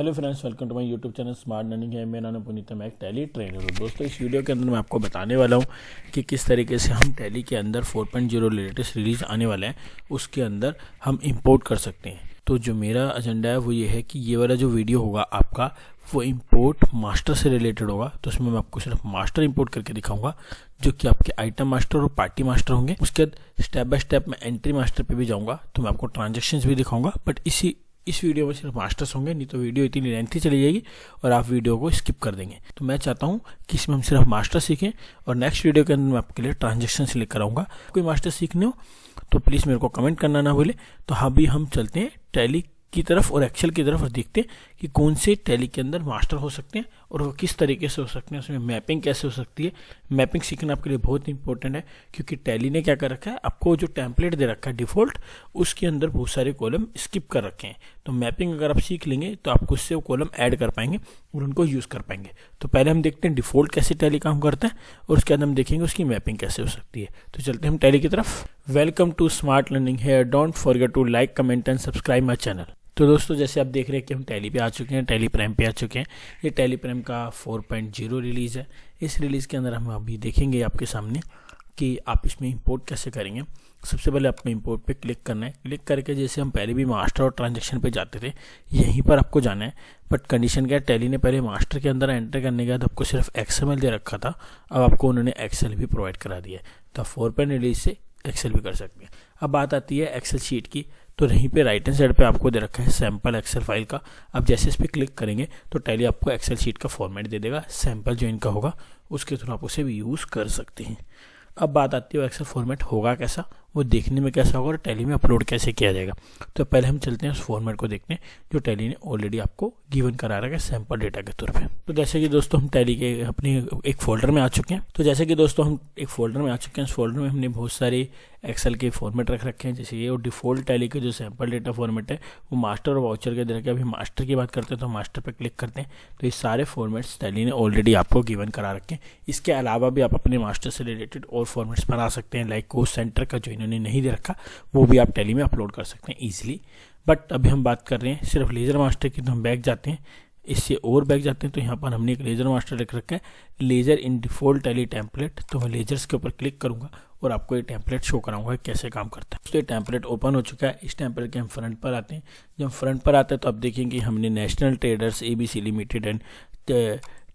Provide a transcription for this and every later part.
Hello friends, welcome to my YouTube channel smart learning है। मेरा नाम पुनीत है, मैं एक टैली ट्रेनर हूँ। दोस्तों, इस वीडियो के अंदर मैं आपको बताने वाला हूँ कि किस तरीके से हम टैली के अंदर 4.0 लेटेस्ट रिलीज आने वाला है उसके अंदर हम इंपोर्ट कर सकते हैं। तो जो मेरा एजेंडा है वो ये है कि ये वाला जो वीडियो होगा आपका वो इंपोर्ट मास्टर से रिलेटेड होगा। तो उसमें मैं आपको सिर्फ मास्टर इंपोर्ट करके दिखाऊंगा, जो कि आपके आइटम मास्टर और पार्टी मास्टर होंगे। उसके बाद स्टेप बाय स्टेप मैं एंट्री मास्टर पे भी जाऊंगा, तो मैं आपको ट्रांजेक्शन्स भी दिखाऊंगा। बट इस वीडियो में सिर्फ मास्टर्स होंगे, नहीं तो वीडियो इतनी लेंथी चली जाएगी और आप वीडियो को स्किप कर देंगे। तो मैं चाहता हूँ कि इसमें हम सिर्फ मास्टर सीखें और नेक्स्ट वीडियो के अंदर मैं आपके लिए ट्रांजेक्शन लेकर आऊँगा। कोई मास्टर सीखने हो तो प्लीज़ मेरे को कमेंट करना ना भूले। तो अभी हम चलते हैं टैली की तरफ और एक्सेल की तरफ और देखते हैं कि कौन से टैली के अंदर मास्टर हो सकते हैं और वो किस तरीके से हो सकते हैं, उसमें मैपिंग कैसे हो सकती है। मैपिंग सीखना आपके लिए बहुत इंपॉर्टेंट है, क्योंकि टैली ने क्या कर रखा है, आपको जो टेम्पलेट दे रखा है डिफ़ॉल्ट, उसके अंदर बहुत सारे कॉलम स्किप कर रखे हैं। तो मैपिंग अगर आप सीख लेंगे तो आप उससे वो कॉलम ऐड कर पाएंगे और उनको यूज़ कर पाएंगे। तो पहले हम देखते हैं डिफ़ॉल्ट कैसे टैली काम करता है और उसके बाद हम देखेंगे उसकी मैपिंग कैसे हो सकती है। तो चलते हैं हम टैली की तरफ। वेलकम टू स्मार्ट लर्निंग है। Don't forget to like, comment and subscribe my channel. तो दोस्तों, जैसे आप देख रहे हैं कि हम टैली पे आ चुके हैं, टैली प्राइम पे आ चुके हैं। ये टैली प्राइम का 4.0 रिलीज़ है। इस रिलीज़ के अंदर हम अभी देखेंगे आपके सामने कि आप इसमें इंपोर्ट कैसे करेंगे। सबसे पहले आपको इंपोर्ट पे क्लिक करना है। क्लिक करके जैसे हम पहले भी मास्टर और ट्रांजेक्शन पे जाते थे, यहीं पर आपको जाना है। बट कंडीशन क्या है, टैली ने पहले मास्टर के अंदर एंटर करने के बाद आपको सिर्फ XML दे रखा था, अब आपको उन्होंने एक्सेल भी प्रोवाइड करा दिया है। तो 4.0 रिलीज से एक्सेल भी कर सकते हैं। अब बात आती है एक्सेल शीट की, तो यहीं पे राइट हैंड साइड पे आपको दे रखा है सैम्पल एक्सेल फाइल का। अब जैसे इस पर क्लिक करेंगे तो टैली आपको एक्सेल शीट का फॉर्मेट दे देगा, सैम्पल जो इनका होगा उसके थ्रू आप उसे भी यूज़ कर सकते हैं। अब बात आती है एक्सेल फॉर्मेट होगा कैसा, वो देखने में कैसा होगा और टैली में अपलोड कैसे किया जाएगा। तो पहले हम चलते हैं उस फॉर्मेट को देखने जो टैली ने ऑलरेडी आपको गिवन करा रखा है सैम्पल डेटा के तौर पे। तो जैसे कि दोस्तों हम टैली के अपने एक फोल्डर में आ चुके हैं। इस फोल्डर में हमने बहुत सारे एक्सेल के फॉर्मेट रख रखे हैं। जैसे ये और डिफ़ॉल्ट टैली के जो सैम्पल डेटा फॉर्मेट है वो मास्टर और वाउचर के दे के। अभी मास्टर की बात करते हैं तो मास्टर पर क्लिक करते हैं तो ये सारे फॉर्मेट्स टैली ने ऑलरेडी आपको गिवन करा रखे हैं। इसके अलावा भी आप अपने मास्टर से रिलेटेड और फॉर्मेट्स बना सकते हैं, लाइक कोस्ट सेंटर का जो इन्होंने नहीं दे रखा वो भी आप टैली में अपलोड कर सकते हैं ईजिली। बट अभी हम बात कर रहे हैं सिर्फ लेजर मास्टर की। तो हम बैक जाते हैं, इससे और बैक जाते हैं तो यहाँ पर हमने एक लेजर मास्टर रख रखा है, लेजर इन डिफ़ॉल्ट टैली टेम्पलेट। तो मैं लेजर्स के ऊपर क्लिक करूँगा और आपको ये टेम्पलेट शो कराऊंगा कैसे काम करता है। तो ये टेम्पलेट ओपन हो चुका है। इस टेम्पलेट के हम फ्रंट पर आते हैं। जब फ्रंट पर आते हैं तो आप देखेंगे हमने national traders, ABC limited and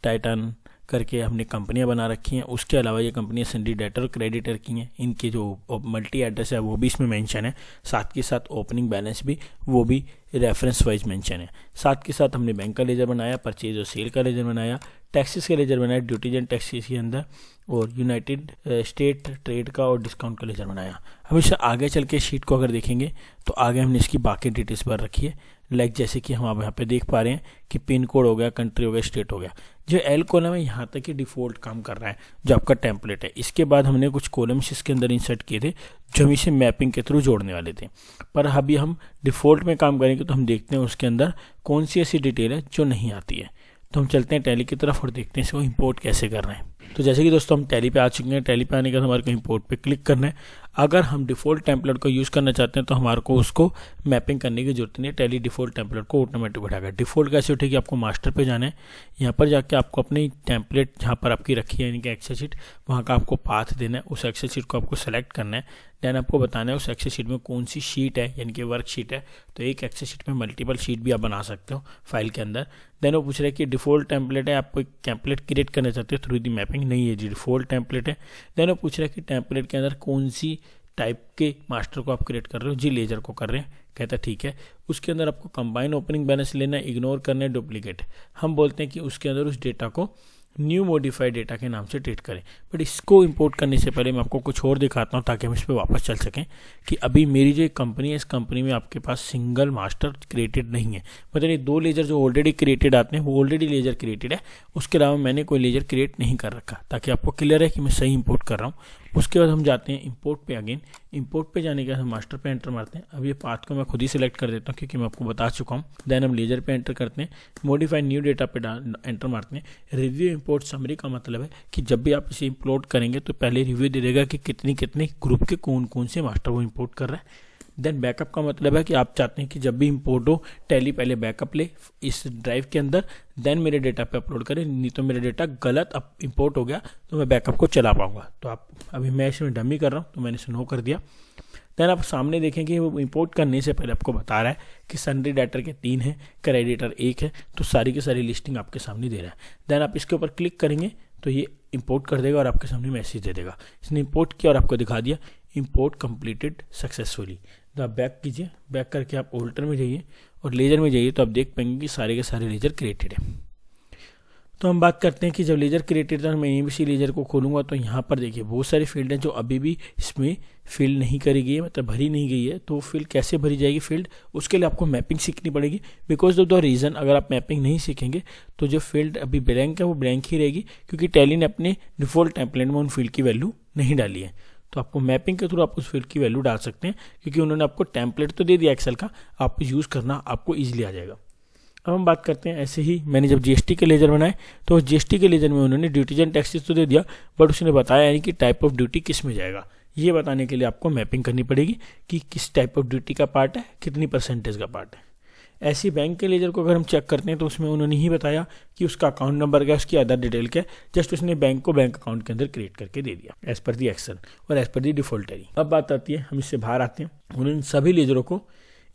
Titan करके हमने कंपनियां बना रखी हैं। उसके अलावा ये कंपनियां सन्डी डेटर और क्रेडिटर की हैं। इनके जो मल्टी एड्रेस है वो भी इसमें मेंशन है, साथ के साथ ओपनिंग बैलेंस भी वो भी रेफरेंस वाइज मेंशन है। साथ के साथ हमने बैंक का लेजर बनाया, परचेज और सेल का लेजर बनाया, टैक्सेस का लेजर बनाया, ड्यूटीज एंड टैक्सेस के अंदर, और यूनाइटेड स्टेट ट्रेड का और डिस्काउंट का लेजर बनाया। हमेशा आगे चल के शीट को अगर देखेंगे तो आगे हमने इसकी बाकी डिटेल्स भर रखी है, लाइक जैसे कि हम आप यहाँ पे देख पा रहे हैं कि पिन कोड हो गया, कंट्री हो गया, स्टेट हो गया। जो L कॉलम है यहाँ तक ही डिफ़ॉल्ट काम कर रहा है जो आपका टेम्पलेट है। इसके बाद हमने कुछ कॉलम्स इसके अंदर इंसर्ट किए थे जो हम इसे मैपिंग के थ्रू जोड़ने वाले थे। पर अभी हम डिफ़ॉल्ट में काम करेंगे तो हम देखते हैं उसके अंदर कौन सी ऐसी डिटेल है जो नहीं आती है। तो हम चलते हैं टैली की तरफ और देखते हैं इसको इंपोर्ट कैसे करना है। तो जैसे कि दोस्तों हम टैली पे आ चुके हैं। टैली पे आने के बाद हमारे को इंपोर्ट पे क्लिक करना है। अगर हम डिफ़ॉल्ट टेम्पलेट को यूज़ करना चाहते हैं तो हमारे को उसको मैपिंग करने की जरूरत नहीं है। टैली डिफ़ॉल्ट टेम्पलेट को ऑटोमेटिक उठाएगा। डिफ़ॉल्ट कैसे उठेगी, आपको मास्टर पे जाना है। यहाँ पर जाके आपको अपनी टेम्पलेट जहाँ पर आपकी रखी है यानी कि एक्सेल शीट, वहाँ का आपको पाथ देना है। उस एक्सेल शीट को आपको सेलेक्ट करना है। देन आपको बताना है उस एक्सेल शीट में कौन सी शीट है, यानी कि वर्क शीट है। तो एक एक्सेल शीट में मल्टीपल शीट भी आप बना सकते हो फाइल के अंदर। देन वो पूछ रहा है कि डिफ़ॉल्ट टेम्पलेट है, आपको एक टेम्पलेट क्रिएट करना चाहते हो थ्रू दी मैपिंग, नहीं है जी डिफ़ॉल्ट टेम्पलेट है। देन वो पूछ रहा है कि टेम्पलेट के अंदर कौन सी टाइप के मास्टर को आप क्रिएट कर रहे हो, जी लेजर को कर रहे हैं। कहता है ठीक है। उसके अंदर आपको कंबाइन ओपनिंग बैलेंस लेना है, इग्नोर करना है डुप्लीकेट। हम बोलते हैं कि उसके अंदर उस डेटा को न्यू मॉडिफाइड डेटा के नाम से ट्रीट करें। बट इसको इंपोर्ट करने से पहले मैं आपको कुछ और दिखाता हूँ ताकि हम इस पर वापस चल सकें कि अभी मेरी जो कंपनी है इस कंपनी में आपके पास सिंगल मास्टर क्रिएटेड नहीं है। मतलब ये दो लेजर जो ऑलरेडी क्रिएटेड आते हैं वो ऑलरेडी लेजर क्रिएटेड है, उसके अलावा मैंने कोई लेजर क्रिएट नहीं कर रखा, ताकि आपको क्लियर है कि मैं सही इंपोर्ट कर रहा हूँ। उसके बाद हम जाते हैं इंपोर्ट पे। अगेन इंपोर्ट पे जाने के बाद हम मास्टर पे एंटर मारते हैं। अब ये पाथ को मैं खुद ही सिलेक्ट कर देता हूँ क्योंकि मैं आपको बता चुका हूँ। देन हम लेजर पे एंटर करते हैं, मॉडिफाई न्यू डेटा पे एंटर मारते हैं। रिव्यू इंपोर्ट समरी का मतलब है कि जब भी आप इसे इंपोर्ट करेंगे तो पहले रिव्यू दे देगा कि कितने ग्रुप के कौन कौन से मास्टर वो इंपोर्ट कर रहा है। देन बैकअप का मतलब है कि आप चाहते हैं कि जब भी इंपोर्ट हो टैली पहले बैकअप ले इस ड्राइव के अंदर, देन मेरे डेटा पे अपलोड करें, नहीं तो मेरा डेटा गलत इंपोर्ट हो गया तो मैं बैकअप को चला पाऊंगा। तो आप अभी मैं इसमें डमी कर रहा हूँ तो मैंने इसे नो कर दिया। देन आप सामने देखें कि वो इंपोर्ट करने से पहले आपको बता रहा है कि सन्ड्री डेटर के 3 हैं, क्रेडिटर 1 है, तो सारी की सारी लिस्टिंग आपके सामने दे रहा है। देन आप इसके ऊपर क्लिक करेंगे तो ये इंपोर्ट कर देगा और आपके सामने मैसेज दे देगा, इसने इंपोर्ट किया और आपको दिखा दिया इंपोर्ट कंप्लीटेड सक्सेसफुली। तो आप बैक कीजिए, बैक करके आप ओल्टर में जाइए और लेजर में जाइए तो आप देख पाएंगे कि सारे के सारे लेजर क्रिएटेड है। तो हम बात करते हैं कि जब लेजर क्रिएटेड था मैं ABC लेजर को खोलूंगा तो यहाँ पर देखिए बहुत सारी फील्ड हैं जो अभी भी इसमें फिल नहीं करी गई है, मतलब भरी नहीं गई है। तो फील्ड कैसे भरी जाएगी फील्ड, उसके लिए आपको मैपिंग सीखनी पड़ेगी। बिकॉज ऑफ द रीज़न अगर आप मैपिंग नहीं सीखेंगे तो जो फील्ड अभी ब्लैंक है वो ब्लैंक ही रहेगी, क्योंकि टैली ने अपने डिफॉल्ट टेम्पलेट में उन फील्ड की वैल्यू नहीं डाली है। तो आपको मैपिंग के थ्रू आप उस फील्ड की वैल्यू डाल सकते हैं, क्योंकि उन्होंने आपको टेम्पलेट तो दे दिया एक्सेल का, आपको यूज़ करना आपको ईजिली आ जाएगा। अब हम बात करते हैं ऐसे ही मैंने जब GST के लेजर बनाए तो GST के लेजर में उन्होंने ड्यूटीज एंड टैक्सेस तो दे दिया, बट उसने बताया यानी कि टाइप ऑफ ड्यूटी किस में जाएगा। ये बताने के लिए आपको मैपिंग करनी पड़ेगी कि किस टाइप ऑफ ड्यूटी का पार्ट है, कितनी परसेंटेज का पार्ट है। ऐसी बैंक के लेजर को अगर हम चेक करते हैं तो उसमें उन्होंने ही बताया कि उसका अकाउंट नंबर क्या है, उसकी अदर डिटेल क्या है, जस्ट उसने बैंक को बैंक अकाउंट के अंदर क्रिएट करके दे दिया एज पर दी एक्सेल और एज पर दी डिफॉल्ट टैली। अब बात आती है, हम इससे बाहर आते हैं, उन्होंने सभी लेजरों को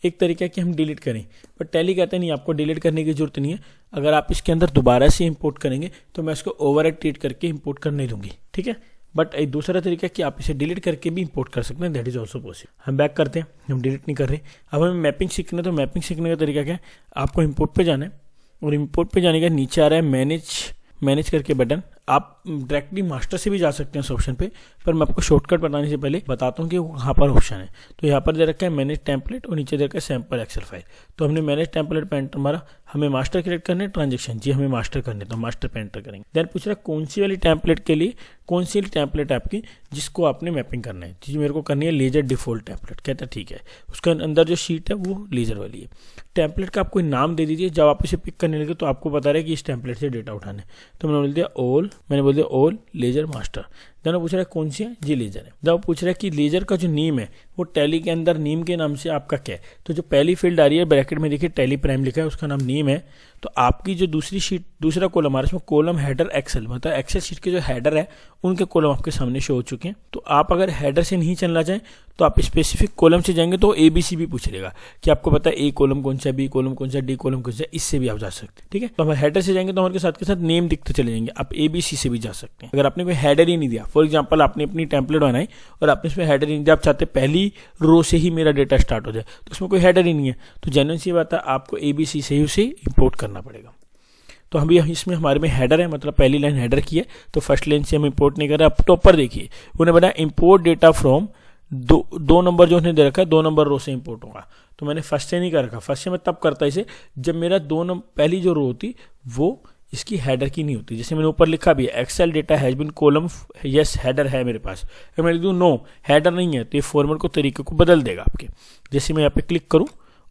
एक तरीका है कि हम डिलीट करें, पर टैली कहते नहीं आपको डिलीट करने की जरूरत नहीं है। अगर आप इसके अंदर दोबारा से इंपोर्ट करेंगे तो मैं इसको ओवरराइड ट्रीट करके इंपोर्ट करने दूंगी, ठीक है। बट एक दूसरा तरीका है कि आप इसे डिलीट करके भी इंपोर्ट कर सकते हैं, दैट इज ऑल्सो पॉसिबल। हम बैक करते हैं, हम डिलीट नहीं कर रहे। अब हमें मैपिंग सीखना है, तो मैपिंग सीखने का तरीका क्या है, आपको इंपोर्ट पे जाना है और इंपोर्ट पे जाने का नीचे आ रहा है मैनेज करके बटन। आप डायरेक्टली मास्टर से भी जा सकते हैं उस ऑप्शन पे, पर मैं आपको शॉर्टकट बताने से पहले बताता हूँ कि कहाँ पर ऑप्शन है। तो यहाँ पर दे रखा है मैनेज टेम्पलेट और नीचे दे रखा है सैम्पल एक्सेल फाइल। तो हमने मैनेज टेम्पलेट पे एंटर मारा, हमें मास्टर क्रिएट करने ट्रांजेक्शन, जी हमें मास्टर करने, तो मास्टर पे एंटर करेंगे। देन पूछ रहा है कौन सी वाली टेम्पलेट के लिए, कौन सी टेम्पलेट आपकी जिसको आपने मैपिंग करना है। जी मेरे को करनी है लेजर डिफॉल्ट टेम्पलेट, कहता है ठीक है। उसके अंदर जो शीट है वो लेजर वाली है। टेम्पलेट का आप कोई नाम दे दीजिए, जब आप इसे पिक करने लगे तो आपको बता रहा है कि इस टेम्पलेट से डेटा उठाने। तो मैंने बोल दिया ऑल लेजर मास्टर। देन वो पूछ रहा है कौन सी है, जी लेजर है। जब वो पूछ रहा है कि लेजर का जो नेम है वो टैली के अंदर नेम के नाम से आपका क्या है, तो जो पहली फील्ड आ रही है ब्रैकेट में देखिए टैली प्राइम लिखा है, उसका नाम नेम है। तो आपकी जो दूसरी शीट, दूसरा कॉलम आ रहा है उसमें कॉलम हेडर एक्सेल, मतलब एक्सेल शीट के जो हेडर है उनके कॉलम आपके सामने शो हो चुके हैं। तो आप अगर हेडर से नहीं चलना चाहें तो आप स्पेसिफिक कॉलम से जाएंगे तो ABC भी पूछ लेगा कि आपको पता है A कॉलम कौन सा है, B कॉलम कौन सा है, D कॉलम कौन सा है, इससे भी आप जा सकते हैं, ठीक है। तो हम हेडर से जाएंगे तो हमारे साथ के साथ नेम दिखते चले जाएंगे, आप ABC से भी जा सकते हैं। अगर आपने कोई हेडर ही नहीं दिया, फॉर एग्जाम्पल आपने अपनी टेम्पलेट बनाई और आपने इसमें हेडर ही नहीं दिया, आप चाहते पहली रो से ही मेरा डेटा स्टार्ट हो जाए, तो उसमें कोई हेडर ही नहीं है, तो जेन्युइन सी बात है आपको ABC से ही उसे इंपोर्ट करना पड़ेगा। तो हम इसमें हमारे में हेडर है, मतलब पहली लाइन हेडर की है, तो फर्स्ट लाइन से हम इंपोर्ट नहीं कर रहे। अब टॉप पर देखिए उन्हें बताया इंपोर्ट डेटा फ्रॉम दो नंबर जो उन्हें दे रखा है, 2 नंबर रो से इंपोर्ट होगा। तो मैंने फर्स्ट से नहीं कर रखा, फर्स्ट से मैं तब करता इसे जब मेरा पहली जो रो होती वो इसकी हेडर की नहीं होती। जैसे मैंने ऊपर लिखा भी है Excel data has been column, yes header है मेरे पास, अगर मैं लिख दूँ नो हेडर नहीं है तो ये फॉर्मेट को तरीके को बदल देगा आपके। जैसे मैं यहाँ पे क्लिक करूँ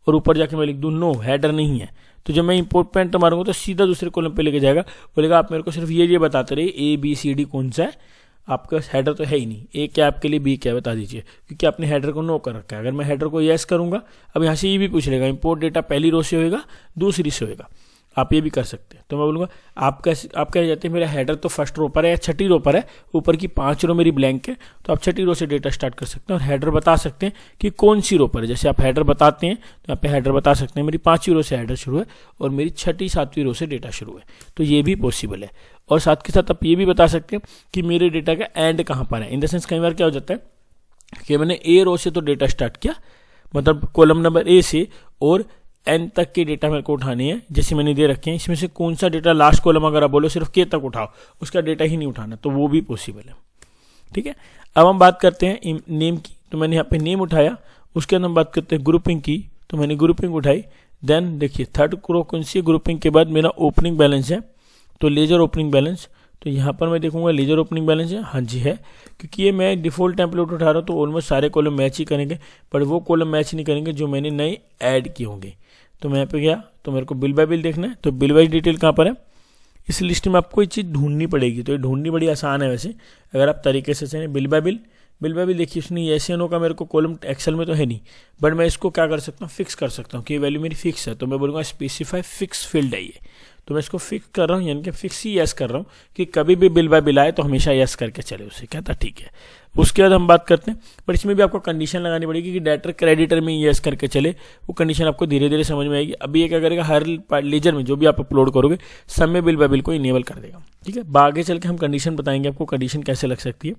और ऊपर जाके मैं लिख दूँ नो हेडर नहीं है, तो जब मैं इंपोर्ट पे एंटर मारूंगा तो सीधा दूसरे कॉलम पे लेके जाएगा, बोलेगा आप मेरे को सिर्फ ये बताते रहिए ABCD कौन सा है, आपका हेडर तो है ही नहीं, A क्या आपके लिए, B क्या बता दीजिए, क्योंकि आपने हेडर को नो कर रखा है। अगर मैं हेडर को यस करूंगा, अब यहाँ से ये भी पूछ लेगा इंपोर्ट डेटा पहली रो से होएगा दूसरी से होएगा, आप ये भी कर सकते हैं। तो मैं बोलूँगा आप कह जाते हैं मेरा हेडर तो फर्स्ट रो पर है या छठी रो पर है, ऊपर की 5 रो मेरी ब्लैंक है, तो आप छठी रो से डेटा स्टार्ट कर सकते हैं और हेडर बता सकते हैं कि कौन सी रो पर है। जैसे आप हेडर बताते हैं तो यहाँ पे हेडर बता सकते हैं मेरी 5वीं रो से हेडर शुरू है और मेरी 6ठी 7वीं रो से डेटा शुरू है, तो ये भी पॉसिबल है। और साथ के साथ आप ये भी बता सकते हैं कि मेरे डेटा का एंड कहाँ पर है। इन द सेंस कई बार क्या हो जाता है कि मैंने A रो से तो डेटा स्टार्ट किया, मतलब कॉलम नंबर A से, और N तक के डेटा मेरे को उठाने हैं, जैसे मैंने दे रखे हैं, इसमें से कौन सा डेटा लास्ट कॉलम अगर आप बोलो सिर्फ K तक उठाओ, उसका डेटा ही नहीं उठाना, तो वो भी पॉसिबल है, ठीक है। अब हम बात करते हैं नेम की, तो मैंने यहाँ पे नेम उठाया, उसके अंदर हम बात करते हैं ग्रुपिंग की, तो मैंने ग्रुपिंग उठाई। देन देखिए थर्ड रो कौन सी, ग्रुपिंग के बाद मेरा ओपनिंग बैलेंस है, तो लेजर ओपनिंग बैलेंस, तो यहाँ पर मैं देखूंगा लेजर ओपनिंग बैलेंस है, हाँ जी है, क्योंकि ये मैं डिफॉल्ट टेम्पलेट उठा रहा हूँ तो ऑलमोस्ट सारे कॉलम मैच ही करेंगे, पर वो कॉलम मैच नहीं करेंगे जो मैंने नए ऐड किए होंगे। तो मैं यहाँ पे गया तो मेरे को बिल बाय बिल देखना है, तो बिल वाइज डिटेल कहाँ पर है, इस लिस्ट में आपको ये चीज़ ढूंढनी पड़ेगी। तो ये ढूंढनी बड़ी आसान है वैसे, अगर आप तरीके से चलें bill bye bill, bill bye bill देखिए उसने yes या no का मेरे को कॉलम एक्सेल में तो है नहीं, बट मैं इसको क्या कर सकता हूँ, फिक्स कर सकता हूँ कि वैल्यू मेरी फिक्स है। तो मैं बोलूँगा स्पेसिफाई फिक्स फील्ड है ये, तो मैं इसको फिक्स कर रहा हूँ, यानी कि फिक्स ही यस कर रहा हूँ कि कभी भी बिल बाय बिल आए तो हमेशा यस करके चले उसे, कहता ठीक है। उसके बाद हम बात करते हैं, पर इसमें भी आपको कंडीशन लगानी पड़ेगी कि डेटर क्रेडिटर में यस करके चले। वो कंडीशन आपको धीरे धीरे समझ में आएगी। अभी ये क्या करेगा, हर लेजर में जो भी आप अपलोड करोगे सब में बिल बाय बिल को इनेबल कर देगा, ठीक है। आगे चल के हम कंडीशन बताएंगे आपको कंडीशन कैसे लग सकती है।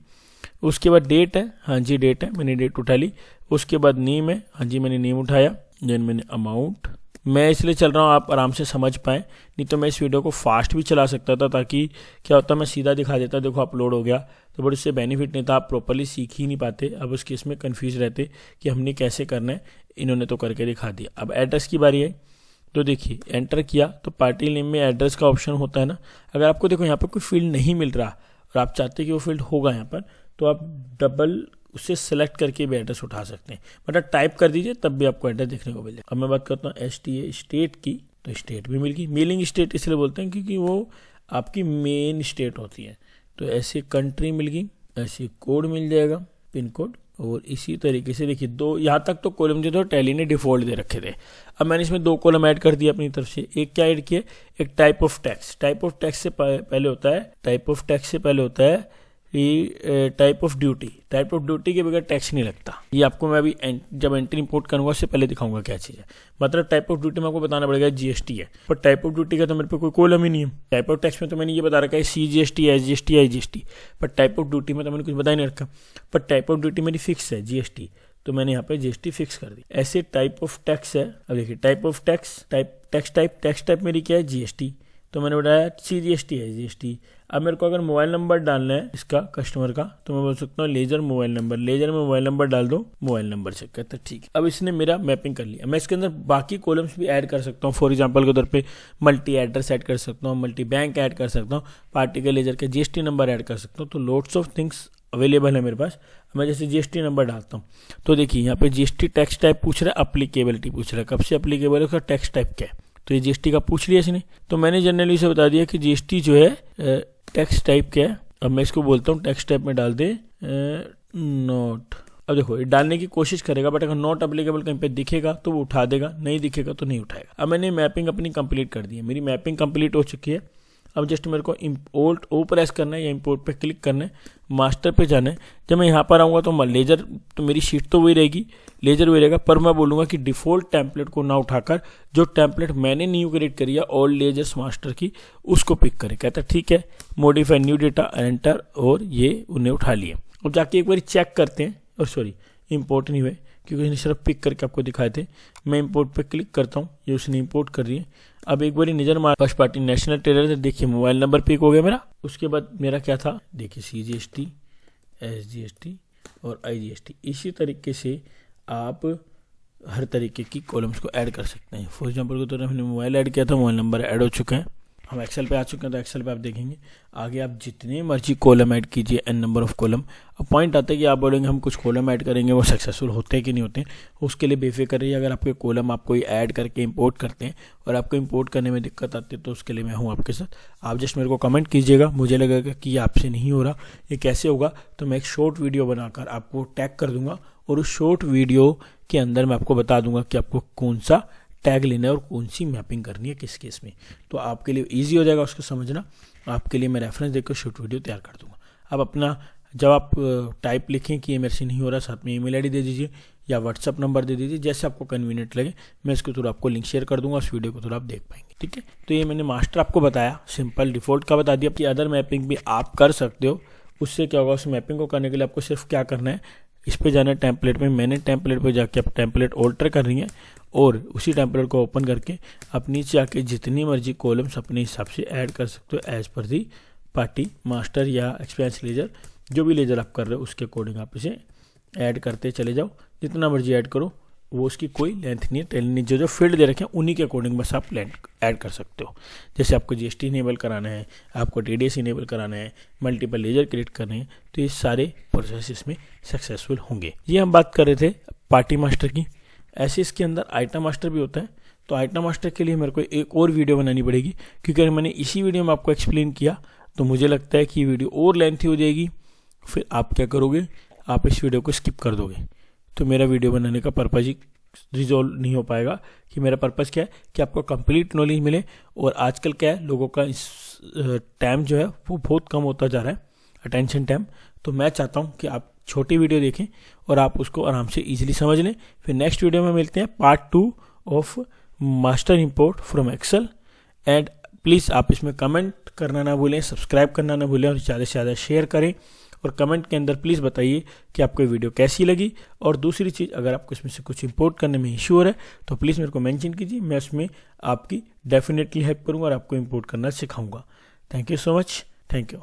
उसके बाद डेट है, हाँ जी डेट है, मैंने डेट उठा ली। उसके बाद नेम है, हाँ जी मैंने नेम उठाया। देन मैंने अमाउंट, मैं इसलिए चल रहा हूँ आप आराम से समझ पाएँ, नहीं तो मैं इस वीडियो को फास्ट भी चला सकता था, ताकि क्या होता मैं सीधा दिखा देता देखो अपलोड हो गया, तो बट इससे बेनिफिट नहीं था, आप प्रॉपर्ली सीख ही नहीं पाते। अब उस केस में कन्फ्यूज रहते कि हमने कैसे करना है, इन्होंने तो करके दिखा दिया। अब एड्रेस की बारी है, तो देखिए एंटर किया तो पार्टी नेम में एड्रेस का ऑप्शन होता है ना। अगर आपको देखो यहाँ पर कोई फील्ड नहीं मिल रहा और आप चाहते कि वो फील्ड होगा यहाँ पर, तो आप डबल उससे सेलेक्ट करके भी एड्रेस उठा सकते हैं, मतलब टाइप कर दीजिए तब भी आपको एड्रेस देखने को मिलेगा। अब मैं बात करता हूँ STA स्टेट की, तो स्टेट भी मिल गई। मेलिंग स्टेट इसलिए बोलते हैं क्योंकि वो आपकी मेन स्टेट होती है। तो ऐसे कंट्री मिल गई, ऐसे कोड मिल जाएगा, पिन कोड। और इसी तरीके से देखिए दो यहाँ तक तो कॉलम जो थे टैली ने डिफॉल्ट दे रखे थे। अब मैंने इसमें 2 कॉलम ऐड कर दिया अपनी तरफ से। एक क्या ऐड किया, एक type of tax. Type of tax से पहले होता है, टाइप ऑफ टैक्स से पहले होता है type of duty. Type of duty के बगैर टैक्स नहीं लगता। ये आपको मैं अभी जब एंट्री इंपोर्ट करूंगा उससे पहले दिखाऊंगा क्या चीज़ है। मतलब टाइप ऑफ ड्यूटी में आपको बताना पड़ेगा GST है, पर टाइप ऑफ ड्यूटी का तो मेरे पे कोई कॉलम ही नहीं है। टाइप ऑफ टैक्स में तो मैंने ये बता रखा है CGST, SGST, IGST, पर टाइप ऑफ ड्यूटी में तो मैंने कुछ बता ही नहीं रखा। पर टाइप ऑफ ड्यूटी मेरी फिक्स है GST, तो मैंने यहाँ पे GST फिक्स कर दी। ऐसे टाइप ऑफ टैक्स है, अब देखिए type of tax, tax type मेरी क्या है GST, तो मैंने बताया CGST है GST। अब मेरे को अगर मोबाइल नंबर डालना है इसका कस्टमर का, तो मैं बोल सकता हूँ लेजर मोबाइल नंबर, लेजर में मोबाइल नंबर डाल दो, मोबाइल नंबर चेक करता है, ठीक है। अब इसने मेरा मैपिंग कर लिया। मैं इसके अंदर बाकी कॉलम्स भी ऐड कर सकता हूँ। फॉर एग्जांपल के तौर पे मल्टी एड्रेस ऐड कर सकता हूँ, मल्टी बैंक ऐड कर सकता हूँ, पार्टी के लेजर के GST नंबर ऐड कर सकता हूँ। तो लोड्स ऑफ थिंग्स अवेलेबल है मेरे पास। मैं जैसे GST नंबर डालता हूँ तो देखिए यहाँ पे GST टैक्स टाइप पूछ रहा है, अप्लीकेबिलिटी पूछ रहा है, कब से अप्लीकेबल है, उसका टैक्स टाइप क्या है, तो ये GST का पूछ लिया इसने। तो मैंने जनरली इसे बता दिया कि GST जो है टैक्स टाइप क्या है। अब मैं इसको बोलता हूँ टैक्स टाइप में डाल दे नॉट। अब देखो ये डालने की कोशिश करेगा, बट अगर नॉट अप्लीकेबल कहीं पे दिखेगा तो वो उठा देगा, नहीं दिखेगा तो नहीं उठाएगा। अब मैंने मैपिंग अपनी कंप्लीट कर दी है, मेरी मैपिंग कंप्लीट हो चुकी है। अब जस्ट मेरे को इम्पोर्ट ओ प्रेस करना है या इम्पोर्ट पे क्लिक करना है, मास्टर पे जाना है। जब मैं यहाँ पर आऊँगा तो लेजर, तो मेरी शीट तो वही रहेगी, लेजर वही रहेगा, पर मैं बोलूँगा कि डिफ़ॉल्ट टेम्पलेट को ना उठाकर जो टेम्पलेट मैंने न्यू क्रिएट करी है ऑल लेजर्स मास्टर की, उसको पिक करें। कहता है ठीक है, मॉडिफाई न्यू डेटा एंटर, और ये उन्हें उठा लिए। अब जाके एक बार चेक करते हैं, और सॉरी इम्पोर्ट नहीं हुए क्योंकि इसने सिर्फ पिक करके आपको दिखाए थे। मैं इंपोर्ट पे क्लिक करता हूँ, ये उसने इंपोर्ट कर रही है। अब एक बारी नजर मार, फर्स्ट पार्टी नेशनल टेलर से देखिए मोबाइल नंबर पिक हो गया मेरा। उसके बाद मेरा क्या था, देखिए CGST, SGST और IGST। इसी तरीके से आप हर तरीके की कॉलम्स को ऐड कर सकते हैं। फॉर एग्जाम्पल के तौर पर हमने मोबाइल ऐड किया था, मोबाइल नंबर ऐड हो चुके हैं। हम एक्सेल पे आ चुके हैं, तो एक्सेल पे आप देखेंगे आगे आप जितने मर्जी कॉलम ऐड कीजिए, n नंबर ऑफ कॉलम। अब पॉइंट आता है कि आप बोलेंगे हम कुछ कॉलम ऐड करेंगे, वो सक्सेसफुल होते हैं कि नहीं होते हैं, उसके लिए बेफिक्र रहिए। अगर आपके कॉलम आप कोई ऐड करके इंपोर्ट करते हैं और आपको इंपोर्ट करने में दिक्कत आती है, तो उसके लिए मैं हूँ आपके साथ। आप जस्ट मेरे को कमेंट कीजिएगा, मुझे लगेगा कि आपसे नहीं हो रहा, ये कैसे होगा, तो मैं एक शॉर्ट वीडियो बनाकर आपको टैग कर दूंगा, और उस शॉर्ट वीडियो के अंदर मैं आपको बता दूंगा कि आपको कौन सा टैग लेना है और कौन सी मैपिंग करनी है किस केस में। तो आपके लिए ईजी हो जाएगा उसको समझना। आपके लिए मैं रेफरेंस देकर शॉर्ट वीडियो तैयार कर दूंगा। अब अपना जब आप टाइप लिखें कि ये मेरे से नहीं हो रहा, साथ में ईमेल आईडी दे दीजिए या व्हाट्सअप नंबर दे दीजिए, जैसे आपको कन्वीनियंट लगे। मैं इसके थ्रू आपको लिंक शेयर कर दूंगा, उस वीडियो को थोड़ा आप देख पाएंगे, ठीक है। तो ये मैंने मास्टर आपको बताया, सिंपल डिफॉल्ट का बता दिया कि अदर मैपिंग भी आप कर सकते हो। उससे क्या होगा, उस मैपिंग को करने के लिए आपको सिर्फ क्या करना है, इस पे जाना है टेम्पलेट में। मैंने टेम्पलेट पे जाके आप टेम्पलेट ऑल्टर करनी है, और उसी टेम्पलेट को ओपन करके आप नीचे आके जितनी मर्जी कॉलम्स अपने हिसाब से ऐड कर सकते हो, एज पर दी पार्टी मास्टर या एक्सपीरियंस लेजर, जो भी लेजर आप कर रहे हो उसके अकॉर्डिंग आप इसे ऐड करते चले जाओ। जितना मर्जी ऐड करो, वो उसकी कोई लेंथ नहीं है, टेलनी जो फील्ड दे रखे हैं उन्हीं के अकॉर्डिंग बस आप लेंथ ऐड कर सकते हो। जैसे आपको GST इनेबल कराना है, आपको TDS इनेबल कराना है, मल्टीपल लेजर क्रिएट करने हैं, तो ये सारे प्रोसेस इसमें सक्सेसफुल होंगे। ये हम बात कर रहे थे पार्टी मास्टर की। ऐसे इसके अंदर आइटम मास्टर भी होता है। तो आइटम मास्टर के लिए मेरे को एक और वीडियो बनानी पड़ेगी, क्योंकि अगर मैंने इसी वीडियो में आपको एक्सप्लेन किया तो मुझे लगता है कि वीडियो और लेंथी हो जाएगी। फिर आप क्या करोगे, आप इस वीडियो को स्किप कर दोगे तो मेरा वीडियो बनाने का पर्पज़ ही रिजॉल्व नहीं हो पाएगा। कि मेरा पर्पज़ क्या है कि आपको कंप्लीट नॉलेज मिले। और आजकल क्या है, लोगों का इस टाइम जो है वो बहुत कम होता जा रहा है, अटेंशन टाइम। तो मैं चाहता हूँ कि आप छोटी वीडियो देखें और आप उसको आराम से इजीली समझ लें। फिर नेक्स्ट वीडियो में मिलते हैं part 2 of master import from Excel. And please आप इसमें कमेंट करना ना भूलें, सब्सक्राइब करना ना भूलें और ज़्यादा से ज़्यादा शेयर करें। और कमेंट के अंदर प्लीज़ बताइए कि आपको ये वीडियो कैसी लगी। और दूसरी चीज़, अगर आपको इसमें से कुछ इंपोर्ट करने में इशू हो रहा है तो प्लीज़ मेरे को मेंशन कीजिए, मैं उसमें आपकी डेफिनेटली हेल्प करूँगा और आपको इंपोर्ट करना सिखाऊंगा। Thank you so much. Thank you.